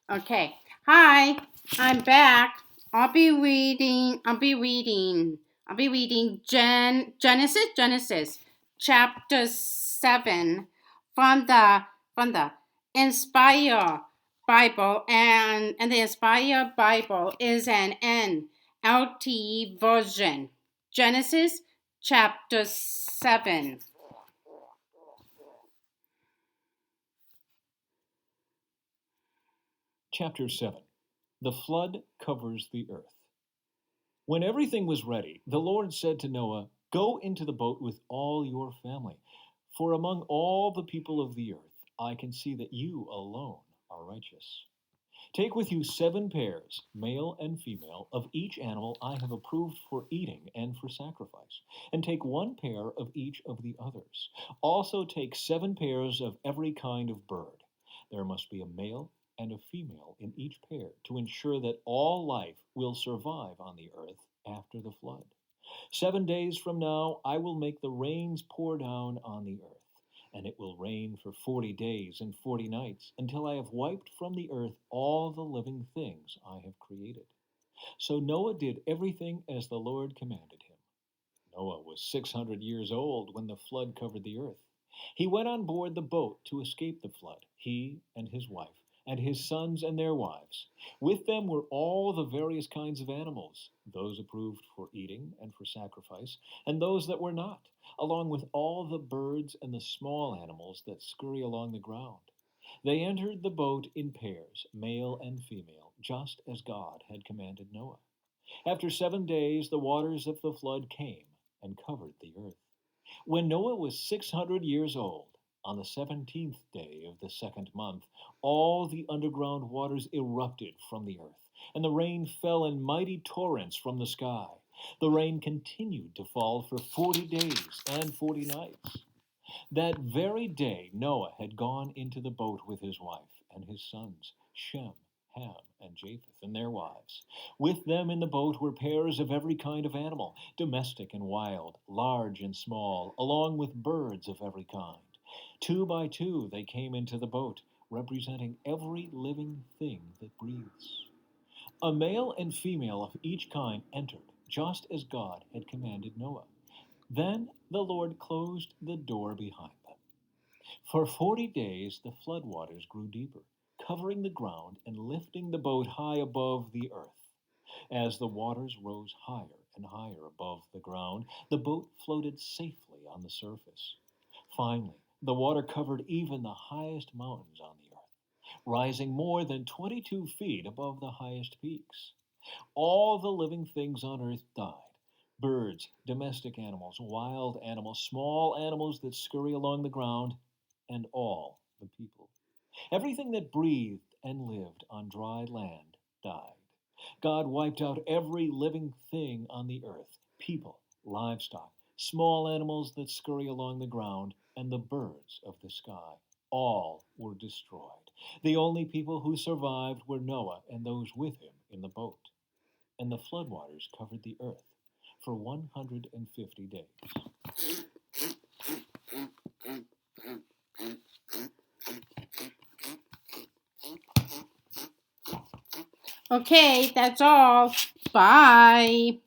Okay. Hi, I'm back. I'll be reading Genesis chapter 7 from the Inspire Bible, and the Inspire Bible is an NLT version. Genesis chapter 7. Chapter 7. The flood covers the earth. When everything was ready, the Lord said to Noah, "Go into the boat with all your family, for among all the people of the earth I can see that you alone are righteous. Take with you 7 pairs, male and female, of each animal I have approved for eating and for sacrifice, and take 1 pair of each of the others. Also take 7 pairs of every kind of bird. There must be a male and a female in each pair to ensure that all life will survive on the earth after the flood. 7 days from now I will make the rains pour down on the earth, and it will rain for 40 days and 40 nights until I have wiped from the earth all the living things I have created." So Noah did everything as the Lord commanded him. Noah was 600 years old when the flood covered the earth. He went on board the boat to escape the flood, he and his wife, and his sons and their wives. With them were all the various kinds of animals, those approved for eating and for sacrifice, and those that were not, along with all the birds and the small animals that scurry along the ground. They entered the boat in pairs, male and female, just as God had commanded Noah. After 7 days, the waters of the flood came and covered the earth. When Noah was 600 years old, on the 17th day of the second month, all the underground waters erupted from the earth, and the rain fell in mighty torrents from the sky. The rain continued to fall for 40 days and 40 nights. That very day Noah had gone into the boat with his wife and his sons, Shem, Ham, and Japheth, and their wives. With them in the boat were pairs of every kind of animal, domestic and wild, large and small, along with birds of every kind. 2 by 2 they came into the boat, representing every living thing that breathes. A male and female of each kind entered, just as God had commanded Noah. Then the Lord closed the door behind them. For 40 days the flood waters grew deeper, covering the ground and lifting the boat high above the earth. As the waters rose higher and higher above the ground, the boat floated safely on the surface. Finally, the water covered even the highest mountains on the earth, rising more than 22 feet above the highest peaks. All the living things on earth died: birds, domestic animals, wild animals, small animals that scurry along the ground, and all the people. Everything that breathed and lived on dry land died. God wiped out every living thing on the earth: people, livestock, small animals that scurry along the ground, and the birds of the sky. All were destroyed. The only people who survived were Noah and those with him in the boat. And the floodwaters covered the earth for 150 days. Okay, that's all. Bye.